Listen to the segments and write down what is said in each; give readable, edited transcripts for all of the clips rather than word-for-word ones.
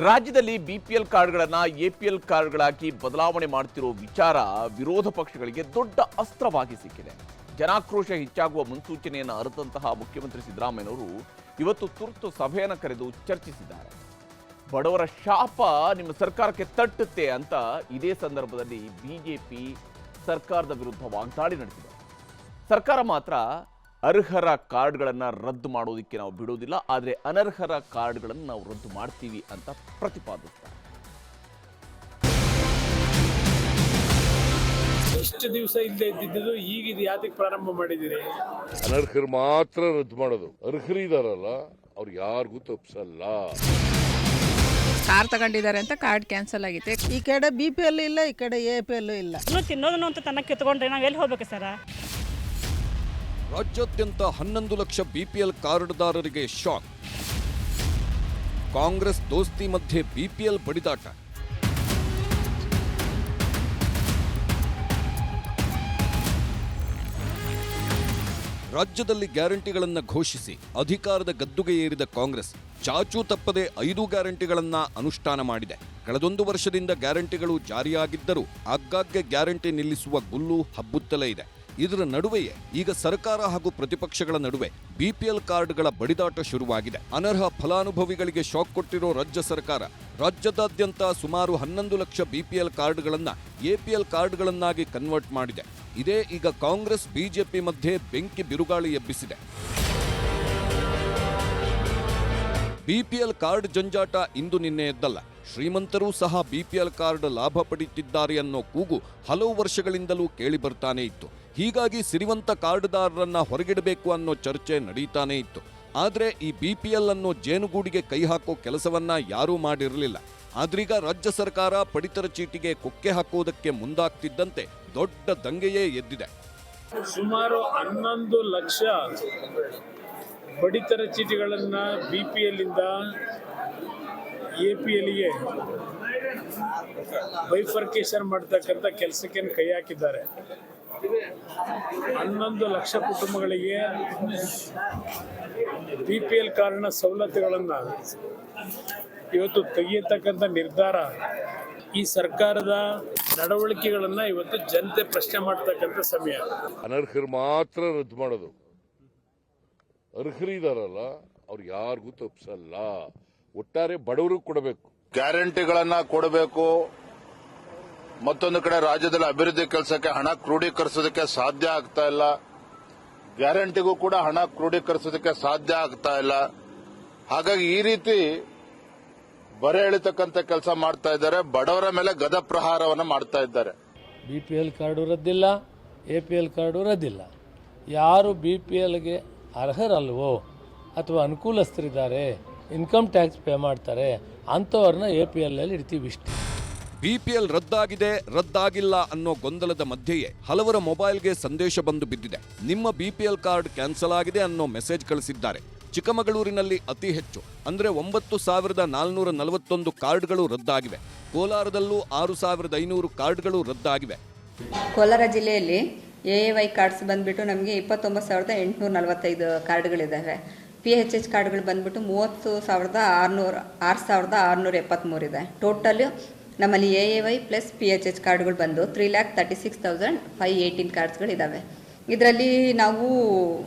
ರಾಜ್ಯದಲ್ಲಿ ಬಿಪಿಎಲ್ ಕಾರ್ಡ್ಗಳನ್ನು ಎಪಿಎಲ್ ಕಾರ್ಡ್ಗಳಾಗಿ ಬದಲಾವಣೆ ಮಾಡುತ್ತಿರುವ ವಿಚಾರ ವಿರೋಧ ಪಕ್ಷಗಳಿಗೆ ದೊಡ್ಡ ಅಸ್ತ್ರವಾಗಿ ಸಿಕ್ಕಿದೆ. ಜನಾಕ್ರೋಶ ಹೆಚ್ಚಾಗುವ ಮುನ್ಸೂಚನೆಯನ್ನು ಅರಿತಂತಹ ಮುಖ್ಯಮಂತ್ರಿ ಸಿದ್ದರಾಮಯ್ಯನವರು ಇವತ್ತು ತುರ್ತು ಸಭೆಯನ್ನು ಕರೆದು ಚರ್ಚಿಸಿದ್ದಾರೆ. ಬಡವರ ಶಾಪ ನಿಮ್ಮ ಸರ್ಕಾರಕ್ಕೆ ತಟ್ಟುತ್ತೆ ಅಂತ ಇದೇ ಸಂದರ್ಭದಲ್ಲಿ ಬಿಜೆಪಿ ಸರ್ಕಾರದ ವಿರುದ್ಧ ವಾಗ್ದಾಳಿ ನಡೆಸಿದೆ. ಸರ್ಕಾರ ಮಾತ್ರ ಅರ್ಹರ ಕಾರ್ಡ್ಗಳನ್ನು ರದ್ದು ಮಾಡೋದಕ್ಕೆ ನಾವು ಬಿಡೋದಿಲ್ಲ, ಆದರೆ ಅನರ್ಹರ ಕಾರ್ಡ್ಗಳನ್ನು ನಾವು ರದ್ದು ಮಾಡ್ತೀವಿ ಅಂತ ಪ್ರತಿಪಾದಿಸ್ತಾರೆ. ಇಷ್ಟು ದಿವಸ ಇಲ್ಲದೆ ಇದ್ದಿದ್ದು ಈಗ ಇದು ಯಾತಕ್ಕೆ ಪ್ರಾರಂಭ ಮಾಡಿದ್ದೀರಿ? ಅನರ್ಹರು ಮಾತ್ರ ರದ್ದು ಮಾಡೋದು. ಅರ್ಹರಿದಾರಲ್ಲ ಅವ್ರು ಯಾರಿಗೂ ತಪ್ಪಿಸಲ್ಲ. ಕಾರ್ ತಗೊಂಡಿದ್ದಾರೆ ಅಂತ ಕಾರ್ಡ್ ಕ್ಯಾನ್ಸಲ್ ಆಗಿದೆ. ಈ ಕಡೆ BPL ಇಲ್ಲ, ಈ ಕಡೆ APL ಇಲ್ಲ. ತಿನ್ನೋದನ್ನು ಅಂತ ತನ್ನ ಕಿತ್ಕೊಂಡ್ರೆ ನಾವು ಎಲ್ಲಿ ಹೋಗ್ಬೇಕು ಸರ್? ರಾಜ್ಯಾದ್ಯಂತ 11 ಲಕ್ಷ BPL ಕಾರ್ಡ್ದಾರರಿಗೆ ಶಾಕ್. ಕಾಂಗ್ರೆಸ್ ದೋಸ್ತಿ ಮಧ್ಯೆ BPL ಬಡಿದಾಟ. ರಾಜ್ಯದಲ್ಲಿ ಗ್ಯಾರಂಟಿಗಳನ್ನು ಘೋಷಿಸಿ ಅಧಿಕಾರದ ಗದ್ದುಗೆ ಏರಿದ ಕಾಂಗ್ರೆಸ್ ಚಾಚೂ ತಪ್ಪದೆ 5 ಗ್ಯಾರಂಟಿಗಳನ್ನ ಅನುಷ್ಠಾನ ಮಾಡಿದೆ. ಕಳೆದೊಂದು ವರ್ಷದಿಂದ ಗ್ಯಾರಂಟಿಗಳು ಜಾರಿಯಾಗಿದ್ದರೂ ಆಗಾಗ್ಗೆ ಗ್ಯಾರಂಟಿ ನಿಲ್ಲಿಸುವ ಗುಲ್ಲು ಹಬ್ಬುತ್ತಲೇ ಇದೆ. ಇದರ ನಡುವೆಯೇ ಈಗ ಸರ್ಕಾರ ಹಾಗೂ ಪ್ರತಿಪಕ್ಷಗಳ ನಡುವೆ BPL ಕಾರ್ಡ್ಗಳ ಬಡಿದಾಟ ಶುರುವಾಗಿದೆ. ಅನರ್ಹ ಫಲಾನುಭವಿಗಳಿಗೆ ಶಾಕ್ ಕೊಟ್ಟಿರೋ ರಾಜ್ಯ ಸರ್ಕಾರ ರಾಜ್ಯದಾದ್ಯಂತ ಸುಮಾರು 11 ಲಕ್ಷ BPL ಕಾರ್ಡ್ಗಳನ್ನ APL ಕಾರ್ಡ್ಗಳನ್ನಾಗಿ ಕನ್ವರ್ಟ್ ಮಾಡಿದೆ. ಇದೇ ಈಗ ಕಾಂಗ್ರೆಸ್ ಬಿಜೆಪಿ ಮಧ್ಯೆ ಬೆಂಕಿ ಬಿರುಗಾಳಿ ಎಬ್ಬಿಸಿದೆ. BPL ಕಾರ್ಡ್ ಜಂಜಾಟ ಇಂದು ನಿನ್ನೆಯದ್ದಲ್ಲ. ಶ್ರೀಮಂತರೂ ಸಹ BPL ಕಾರ್ಡ್ ಲಾಭ ಪಡೆಯುತ್ತಿದ್ದಾರೆ ಅನ್ನೋ ಕೂಗು ಹಲವು ವರ್ಷಗಳಿಂದಲೂ ಕೇಳಿ ಬರ್ತಾನೆ ಇತ್ತು. ಹೀಗಾಗಿ ಸಿರಿವಂತ ಕಾರ್ಡ್ದಾರರನ್ನ ಹೊರಗಿಡಬೇಕು ಅನ್ನೋ ಚರ್ಚೆ ನಡೀತಾನೆ ಇತ್ತು. ಆದರೆ ಈ BPL ಅನ್ನೋ ಜೇನುಗೂಡಿಗೆ ಕೈ ಹಾಕೋ ಕೆಲಸವನ್ನ ಯಾರೂ ಮಾಡಿರಲಿಲ್ಲ. ಆದ್ರೀಗ ರಾಜ್ಯ ಸರ್ಕಾರ ಪಡಿತರ ಚೀಟಿಗೆ ಕೊಕ್ಕೆ ಹಾಕೋದಕ್ಕೆ ಮುಂದಾಗ್ತಿದ್ದಂತೆ ದೊಡ್ಡ ದಂಗೆಯೇ ಎದ್ದಿದೆ. ಸುಮಾರು 11 ಲಕ್ಷ ಪಡಿತರ ಚೀಟಿಗಳನ್ನ BPL ಇಂದ APLಗೆ ಬೈಫರ್ಕೇಶನ್ ಮಾಡ್ತಕ್ಕಂಥ ಕೆಲಸಕ್ಕೆ ಕೈ ಹಾಕಿದ್ದಾರೆ. 11 ಲಕ್ಷ ಕುಟುಂಬಗಳಿಗೆ BPL ಕಾರ್ಡ್ನ ಸವಲತ್ತುಗಳನ್ನು ಇವತ್ತು ತೆಗೆಯತಕ್ಕಂಥ ನಿರ್ಧಾರ, ಈ ಸರ್ಕಾರದ ನಡವಳಿಕೆಗಳನ್ನ ಇವತ್ತು ಜನತೆ ಪ್ರಶ್ನೆ ಮಾಡ್ತಕ್ಕಂಥ ಸಮಯ. ಅನರ್ಹರು ಮಾತ್ರ ರದ್ದು ಮಾಡೋದು. ಅರ್ಹರಿದಾರಲ್ಲ ಅವ್ರು ಯಾರಿಗೂ ತಪ್ಪಿಸಲ್ಲ. ಒಟ್ಟಾರೆ ಬಡವರು ಕೊಡಬೇಕು, ಗ್ಯಾರಂಟಿಗಳನ್ನ ಕೊಡಬೇಕು. ಮತ್ತೊಂದು ಕಡೆ ರಾಜ್ಯದಲ್ಲಿ ಅಭಿವೃದ್ಧಿ ಕೆಲಸಕ್ಕೆ ಹಣ ಕ್ರೋಢೀಕರಿಸೋದಕ್ಕೆ ಸಾಧ್ಯ ಆಗ್ತಾ ಇಲ್ಲ. ಗ್ಯಾರಂಟಿಗೂ ಕೂಡ ಹಣ ಕ್ರೋಢೀಕರಿಸೋದಕ್ಕೆ ಸಾಧ್ಯ ಆಗ್ತಾ ಇಲ್ಲ. ಹಾಗಾಗಿ ಈ ರೀತಿ ಬರೆ ಎಳಿತಕ್ಕಂಥ ಕೆಲಸ ಮಾಡ್ತಾ ಇದ್ದಾರೆ. ಬಡವರ ಮೇಲೆ ಗದ ಪ್ರಹಾರವನ್ನು ಮಾಡ್ತಾ ಇದ್ದಾರೆ. BPL ಕಾರ್ಡು ರದ್ದಿಲ್ಲ, APL ಕಾರ್ಡು ರದ್ದಿಲ್ಲ. ಯಾರು BPLಗೆ ಅರ್ಹರಲ್ವೋ ಅಥವಾ ಅನುಕೂಲಸ್ಥರಿದ್ದಾರೆ, ಇನ್ಕಮ್ ಟ್ಯಾಕ್ಸ್ ಪೇ ಮಾಡ್ತಾರೆ, ಅಂಥವ್ರನ್ನ APL ಅಲ್ಲಿ ಇಡ್ತೀವಿ ಇಷ್ಟೇ. BPL ರದ್ದಾಗಿದೆ, ರದ್ದಾಗಿಲ್ಲ ಅನ್ನೋ ಗೊಂದಲದ ಮಧ್ಯೆಯೇ ಹಲವರ ಮೊಬೈಲ್ಗೆ ಸಂದೇಶ ಬಂದು ಬಿದ್ದಿದೆ. ನಿಮ್ಮ BPL ಕಾರ್ಡ್ ಕ್ಯಾನ್ಸಲ್ ಆಗಿದೆ ಅನ್ನೋ ಮೆಸೇಜ್ ಕಳಿಸಿದ್ದಾರೆ. ಚಿಕ್ಕಮಗಳೂರಿನಲ್ಲಿ ಅತಿ ಹೆಚ್ಚು ಅಂದ್ರೆ 9441 ಕಾರ್ಡ್ಗಳು ರದ್ದಾಗಿವೆ. ಕೋಲಾರದಲ್ಲೂ 6500 ಕಾರ್ಡ್ಗಳು ರದ್ದಾಗಿವೆ. ಕೋಲಾರ ಜಿಲ್ಲೆಯಲ್ಲಿ AAY ಕಾರ್ಡ್ಸ್ ಬಂದ್ಬಿಟ್ಟು ನಮಗೆ 29,845 ಕಾರ್ಡ್ಗಳಿದ್ದಾವೆ. PHH ಕಾರ್ಡ್ಗಳು ಬಂದ್ಬಿಟ್ಟು 30,673 ಇದೆ. ಟೋಟಲ್ ನಮ್ಮಲ್ಲಿ AAY ಪ್ಲಸ್ PHH ಕಾರ್ಡ್ಗಳು ಬಂದು 3,36,518 ಕಾರ್ಡ್ಸ್ಗಳಿದ್ದಾವೆ. ಇದರಲ್ಲಿ ನಾವು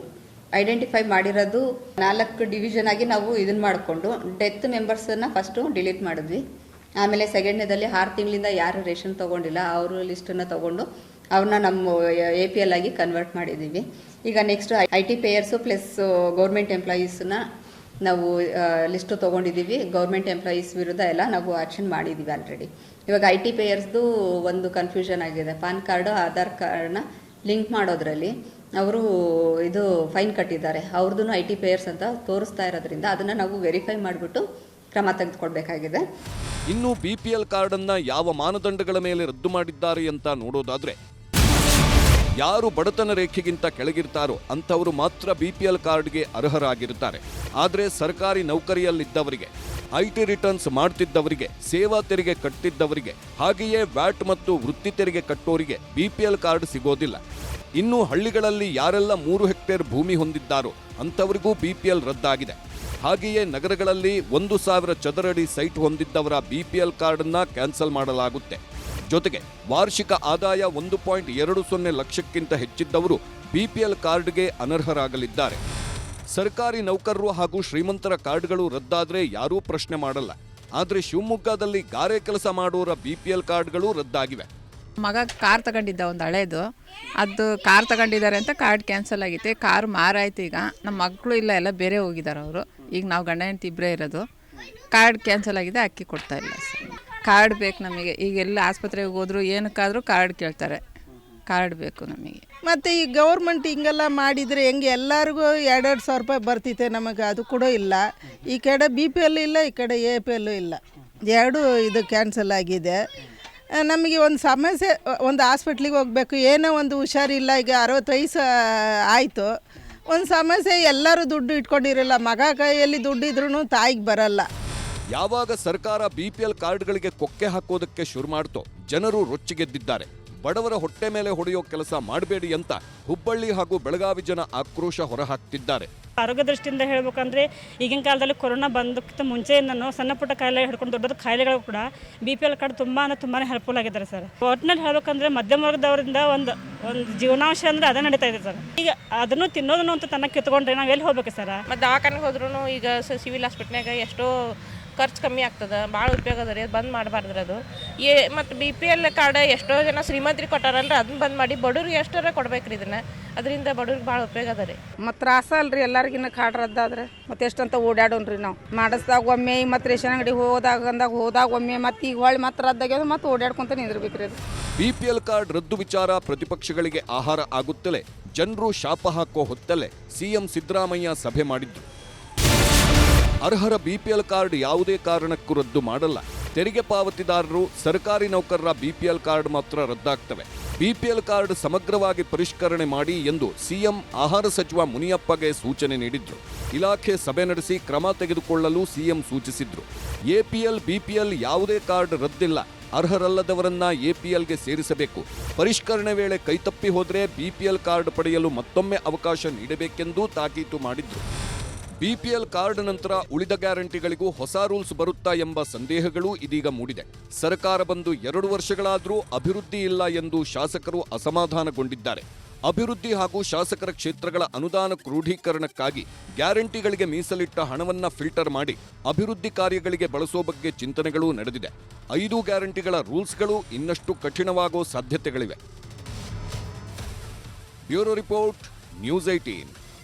ಐಡೆಂಟಿಫೈ ಮಾಡಿರೋದು 4 ಡಿವಿಷನ್ ಆಗಿ ನಾವು ಇದನ್ನು ಮಾಡಿಕೊಂಡು ಡೆತ್ ಮೆಂಬರ್ಸನ್ನು ಫಸ್ಟು ಡಿಲೀಟ್ ಮಾಡಿದ್ವಿ. ಆಮೇಲೆ ಸೆಕೆಂಡ್ನೇದಲ್ಲಿ 6 ತಿಂಗಳಿಂದ ಯಾರು ರೇಷನ್ ತೊಗೊಂಡಿಲ್ಲ ಅವರು ಲಿಸ್ಟನ್ನು ತೊಗೊಂಡು ಅವ್ರನ್ನ ನಮ್ಮ APL ಆಗಿ ಕನ್ವರ್ಟ್ ಮಾಡಿದ್ದೀವಿ. ಈಗ next IT payers plus government ಎಂಪ್ಲಾಯೀಸನ್ನ ನಾವು ಲಿಸ್ಟು ತೊಗೊಂಡಿದ್ದೀವಿ. ಗೌರ್ಮೆಂಟ್ ಎಂಪ್ಲಾಯೀಸ್ ವಿರುದ್ಧ ಎಲ್ಲ ನಾವು ಆ್ಯಕ್ಷನ್ ಮಾಡಿದ್ದೀವಿ ಆಲ್ರೆಡಿ. ಇವಾಗ IT ಪೇಯರ್ಸ್ದು ಒಂದು ಕನ್ಫ್ಯೂಷನ್ ಆಗಿದೆ. ಪಾನ್ ಕಾರ್ಡು ಆಧಾರ್ ಕಾರ್ಡ್ನ ಲಿಂಕ್ ಮಾಡೋದ್ರಲ್ಲಿ ಅವರು ಇದು ಫೈನ್ ಕಟ್ಟಿದ್ದಾರೆ. ಅವ್ರದ್ದು IT ಪೇಯರ್ಸ್ ಅಂತ ತೋರಿಸ್ತಾ ಇರೋದ್ರಿಂದ ಅದನ್ನು ನಾವು ವೆರಿಫೈ ಮಾಡಿಬಿಟ್ಟು ಕ್ರಮ ತೆಗೆದುಕೊಳ್ಬೇಕಾಗಿದೆ. ಇನ್ನು BPL ಕಾರ್ಡನ್ನ ಯಾವ ಮಾನದಂಡಗಳ ಮೇಲೆ ರದ್ದು ಮಾಡಿದ್ದಾರೆ ಅಂತ ನೋಡೋದಾದ್ರೆ, ಯಾರು ಬಡತನ ರೇಖೆಗಿಂತ ಕೆಳಗಿರ್ತಾರೋ ಅಂಥವರು ಮಾತ್ರ BPL ಕಾರ್ಡ್ಗೆ ಅರ್ಹರಾಗಿರ್ತಾರೆ. ಆದರೆ ಸರ್ಕಾರಿ ನೌಕರಿಯಲ್ಲಿದ್ದವರಿಗೆ, IT ರಿಟರ್ನ್ಸ್ ಮಾಡ್ತಿದ್ದವರಿಗೆ, ಸೇವಾ ತೆರಿಗೆ ಕಟ್ಟಿದ್ದವರಿಗೆ, ಹಾಗೆಯೇ ವ್ಯಾಟ್ ಮತ್ತು ವೃತ್ತಿ ತೆರಿಗೆ ಕಟ್ಟೋರಿಗೆ BPL ಕಾರ್ಡ್ ಸಿಗೋದಿಲ್ಲ. ಇನ್ನು ಹಳ್ಳಿಗಳಲ್ಲಿ ಯಾರೆಲ್ಲ 3 ಹೆಕ್ಟೇರ್ ಭೂಮಿ ಹೊಂದಿದ್ದಾರೋ ಅಂಥವರಿಗೂ BPL ರದ್ದಾಗಿದೆ. ಹಾಗೆಯೇ ನಗರಗಳಲ್ಲಿ 1,000 ಚದರಡಿ ಸೈಟ್ ಹೊಂದಿದ್ದವರ ಬಿಪಿಎಲ್ ಕಾರ್ಡ್ ಅನ್ನ ಕ್ಯಾನ್ಸಲ್ ಮಾಡಲಾಗುತ್ತೆ. ಜೊತೆಗೆ ವಾರ್ಷಿಕ ಆದಾಯ 1.20 ಲಕ್ಷಕ್ಕಿಂತ ಹೆಚ್ಚಿದ್ದವರು ಬಿಪಿಎಲ್ ಕಾರ್ಡ್ಗೆ ಅನರ್ಹರಾಗಲಿದ್ದಾರೆ. ಸರ್ಕಾರಿ ನೌಕರರು ಹಾಗೂ ಶ್ರೀಮಂತರ ಕಾರ್ಡ್ಗಳು ರದ್ದಾದ್ರೆ ಯಾರೂ ಪ್ರಶ್ನೆ ಮಾಡಲ್ಲ. ಆದ್ರೆ ಶಿವಮೊಗ್ಗದಲ್ಲಿ ಗಾರೆ ಕೆಲಸ ಮಾಡೋರ ಬಿಪಿಎಲ್ ಕಾರ್ಡ್ಗಳು ರದ್ದಾಗಿವೆ. ಮಗ ಕಾರ್ ತಗೊಂಡಿದ್ದ ಒಂದು ಹಳೇದು, ಅದು ಕಾರ್ ತಗೊಂಡಿದ್ದಾರೆ ಅಂತ ಕಾರ್ಡ್ ಕ್ಯಾನ್ಸಲ್ ಆಗೈತೆ. ಕಾರ್ ಮಾರಾಯ್ತು. ಈಗ ನಮ್ಮ ಮಕ್ಕಳು ಇಲ್ಲ, ಎಲ್ಲ ಬೇರೆ ಹೋಗಿದ್ದಾರೆ ಅವರು. ಈಗ ನಾವು ಗಂಡ ಹೆಂಡತಿ ಇಬ್ಬರೇ ಇರೋದು. ಕಾರ್ಡ್ ಕ್ಯಾನ್ಸಲ್ ಆಗಿದೆ, ಅಕ್ಕಿ ಕೊಡ್ತಾ ಇಲ್ಲ ಸರ್. ಕಾರ್ಡ್ ಬೇಕು ನಮಗೆ. ಈಗ ಎಲ್ಲ ಆಸ್ಪತ್ರೆಗೆ ಹೋದ್ರು ಏನಕ್ಕಾದರೂ ಕಾರ್ಡ್ ಕೇಳ್ತಾರೆ. ಕಾರ್ಡ್ ಬೇಕು ನಮಗೆ. ಮತ್ತು ಈ ಗೌರ್ಮೆಂಟ್ ಹಿಂಗೆಲ್ಲ ಮಾಡಿದರೆ ಹೆಂಗೆ ಎಲ್ಲರಿಗೂ 2,000 ರೂಪಾಯಿ ಬರ್ತಿತ್ತೆ, ನಮಗೆ ಅದು ಕೂಡ ಇಲ್ಲ. ಈ ಕಡೆ BPL ಇಲ್ಲ, ಈ ಕಡೆ APL ಇಲ್ಲ. ಎರಡೂ ಇದು ಕ್ಯಾನ್ಸಲ್ ಆಗಿದೆ. ನಮಗೆ ಒಂದು ಸಮಸ್ಯೆ, ಒಂದು ಹಾಸ್ಪಿಟ್ಲಿಗೆ ಹೋಗಬೇಕು, ಏನೋ ಒಂದು ಹುಷಾರಿಲ್ಲ, ಈಗ 60 ವಯಸ್ಸು ಆಯಿತು, ಒಂದು ಸಮಸ್ಯೆ, ಎಲ್ಲರೂ ದುಡ್ಡು ಇಟ್ಕೊಂಡಿರಲ್ಲ. ಮಗ ಕೈಯಲ್ಲಿ ದುಡ್ಡಿದ್ರೂ ತಾಯಿಗೆ ಬರಲ್ಲ. ಯಾವಾಗ ಸರ್ಕಾರ ಬಿಪಿಎಲ್ ಕಾರ್ಡ್ಗಳಿಗೆ ಕೊಕ್ಕೆ ಹಾಕೋದಕ್ಕೆ ಶುರು ಮಾಡ್ತೋ ಜನರು ರೊಚ್ಚಿಗೆದ್ದಿದ್ದಾರೆ. ಬಡವರ ಹೊಟ್ಟೆ ಮೇಲೆ ಹೊಡೆಯೋ ಕೆಲಸ ಮಾಡಬೇಡಿ ಅಂತ ಹುಬ್ಬಳ್ಳಿ ಹಾಗೂ ಬೆಳಗಾವಿ ಜನ ಆಕ್ರೋಶ ಹೊರಹಾಕ್ತಿದ್ದಾರೆ. ಆರೋಗ್ಯ ದೃಷ್ಟಿಯಿಂದ ಹೇಳ್ಬೇಕಂದ್ರೆ ಈಗಿನ ಕಾಲದಲ್ಲಿ ಕೊರೋನಾ ಬಂದಕ್ಕಿಂತ ಮುಂಚೆಯಿಂದನೂ ಸಣ್ಣ ಪುಟ್ಟ ಕಾಯಿಲೆ ಹಿಡ್ಕೊಂಡು ದೊಡ್ಡ ಕಾಯಿಲೆಗಳು ಕೂಡ BPL ಕಾರ್ಡ್ ತುಂಬಾ ಹೆಲ್ಪ್ಫುಲ್ ಆಗಿದ್ದಾರೆ ಸರ್. ಒಟ್ಟಿನಲ್ಲಿ ಹೇಳ್ಬೇಕಂದ್ರೆ ಮಧ್ಯಮ ವರ್ಗದವರಿಂದ ಒಂದು ಜೀವನಾಂಶ ಅಂದರೆ ಅದೇ ನಡೀತಾ ಇದೆ ಸರ್. ಈಗ ಅದನ್ನು ತಿನ್ನೋದನ್ನು ಅಂತ ತನ್ನ ಕಿತ್ಕೊಂಡ್ರೆ ನಾವು ಎಲ್ಲಿ ಹೋಗ್ಬೇಕು ಸರ್? ಮತ್ತು ದವಾಖಾನೆಗೆ ಹೋದ್ರೂ ಈಗ ಸಿವಿಲ್ ಹಾಸ್ಪಿಟ್ಲ್ನಾಗ ಎಷ್ಟೋ ಖರ್ಚು ಕಮ್ಮಿ ಆಗ್ತದೆ, ಭಾಳ ಉಪಯೋಗ ಅದ ರೀ. ಅದು ಬಂದ್ ಮಾಡಬಾರ್ದ್ರಿ. ಅದು ಮತ್ತು BPL ಕಾರ್ಡ್ ಎಷ್ಟೋ ಜನ ಶ್ರೀಮಂತರಿಗೆ ಕೊಟ್ಟಾರಲ್ರಿ, ಅದನ್ನ ಬಂದ್ ಮಾಡಿ ಬಡವ್ರಿಗೆ ಎಷ್ಟರ ಕೊಡ್ಬೇಕ್ರಿ. ಇದನ್ನ ಅದರಿಂದ ಬಡವ್ರಿಗೆ ಭಾಳ ಉಪಯೋಗ ಅದ ರೀ. ಮತ್ತು ತ್ರಾಸ ಅಲ್ರಿ ಎಲ್ಲರಿಗಿನ್ನ ಕಾರ್ಡ್ ರದ್ದಾದ್ರೆ. ಮತ್ತೆ ಎಷ್ಟಂತ ಓಡಾಡೋನ್ರಿ ನಾವು. ಮಾಡಿಸ್ದಾಗ ಒಮ್ಮೆ, ಮತ್ತು ರೇಷನ್ ಅಂಗಡಿಗೆ ಹೋದಾಗ ಒಮ್ಮೆ, ಮತ್ತು ಈಗ ಹೊಳ್ಳಿ ಮತ್ತೆ ರದ್ದಾಗ್ಯದ, ಮತ್ತೆ ಓಡಾಡ್ಕೊಂತ ನಿಂದಿರ್ಬೇಕ್ರಿ. ಅದು ಬಿಪಿಎಲ್ ಕಾರ್ಡ್ ರದ್ದು ವಿಚಾರ ಪ್ರತಿಪಕ್ಷಗಳಿಗೆ ಆಹಾರ ಆಗುತ್ತಲೇ ಜನರು ಶಾಪ ಹಾಕೋ ಹೊತ್ತಲ್ಲೇ ಸಿಎಂ ಸಿದ್ದರಾಮಯ್ಯ ಸಭೆ ಮಾಡಿದ್ರು. ಅರ್ಹರ ಬಿಪಿಎಲ್ ಕಾರ್ಡ್ ಯಾವುದೇ ಕಾರಣಕ್ಕೂ ರದ್ದು ಮಾಡಲ್ಲ. ತೆರಿಗೆ ಪಾವತಿದಾರರು, ಸರ್ಕಾರಿ ನೌಕರರ ಬಿಪಿಎಲ್ ಕಾರ್ಡ್ ಮಾತ್ರ ರದ್ದಾಗ್ತವೆ. ಬಿಪಿಎಲ್ ಕಾರ್ಡ್ ಸಮಗ್ರವಾಗಿ ಪರಿಷ್ಕರಣೆ ಮಾಡಿ ಎಂದು ಸಿಎಂ ಆಹಾರ ಸಚಿವ ಮುನಿಯಪ್ಪಗೆ ಸೂಚನೆ ನೀಡಿದ್ರು. ಇಲಾಖೆ ಸಭೆ ನಡೆಸಿ ಕ್ರಮ ತೆಗೆದುಕೊಳ್ಳಲು ಸಿಎಂ ಸೂಚಿಸಿದ್ರು. ಎಪಿಎಲ್, ಬಿಪಿಎಲ್ ಯಾವುದೇ ಕಾರ್ಡ್ ರದ್ದಿಲ್ಲ. ಅರ್ಹರಲ್ಲದವರನ್ನ ಎಪಿಎಲ್ಗೆ ಸೇರಿಸಬೇಕು. ಪರಿಷ್ಕರಣೆ ವೇಳೆ ಕೈತಪ್ಪಿ ಹೋದರೆ ಬಿಪಿಎಲ್ ಕಾರ್ಡ್ ಪಡೆಯಲು ಮತ್ತೊಮ್ಮೆ ಅವಕಾಶ ನೀಡಬೇಕೆಂದು ತಾಕೀತು ಮಾಡಿದ್ರು. ಬಿಪಿಎಲ್ ಕಾರ್ಡ್ ನಂತರ ಉಳಿದ ಗ್ಯಾರಂಟಿಗಳಿಗೂ ಹೊಸ ರೂಲ್ಸ್ ಬರುತ್ತಾ ಎಂಬ ಸಂದೇಹಗಳು ಇದೀಗ ಮೂಡಿದೆ. ಸರ್ಕಾರ ಬಂದು 2 ವರ್ಷಗಳಾದರೂ ಅಭಿವೃದ್ಧಿ ಇಲ್ಲ ಎಂದು ಶಾಸಕರು ಅಸಮಾಧಾನಗೊಂಡಿದ್ದಾರೆ. ಅಭಿವೃದ್ಧಿ ಹಾಗೂ ಶಾಸಕರ ಕ್ಷೇತ್ರಗಳ ಅನುದಾನ ಕ್ರೋಢೀಕರಣಕ್ಕಾಗಿ ಗ್ಯಾರಂಟಿಗಳಿಗೆ ಮೀಸಲಿಟ್ಟ ಹಣವನ್ನ ಫಿಲ್ಟರ್ ಮಾಡಿ ಅಭಿವೃದ್ಧಿ ಕಾರ್ಯಗಳಿಗೆ ಬಳಸೋ ಬಗ್ಗೆ ಚಿಂತನೆಗಳು ನಡೆದಿದೆ. 5 ಗ್ಯಾರಂಟಿಗಳ ರೂಲ್ಸ್ಗಳು ಇನ್ನಷ್ಟು ಕಠಿಣವಾಗೋ ಸಾಧ್ಯತೆಗಳಿವೆ. Bureau report, news 18.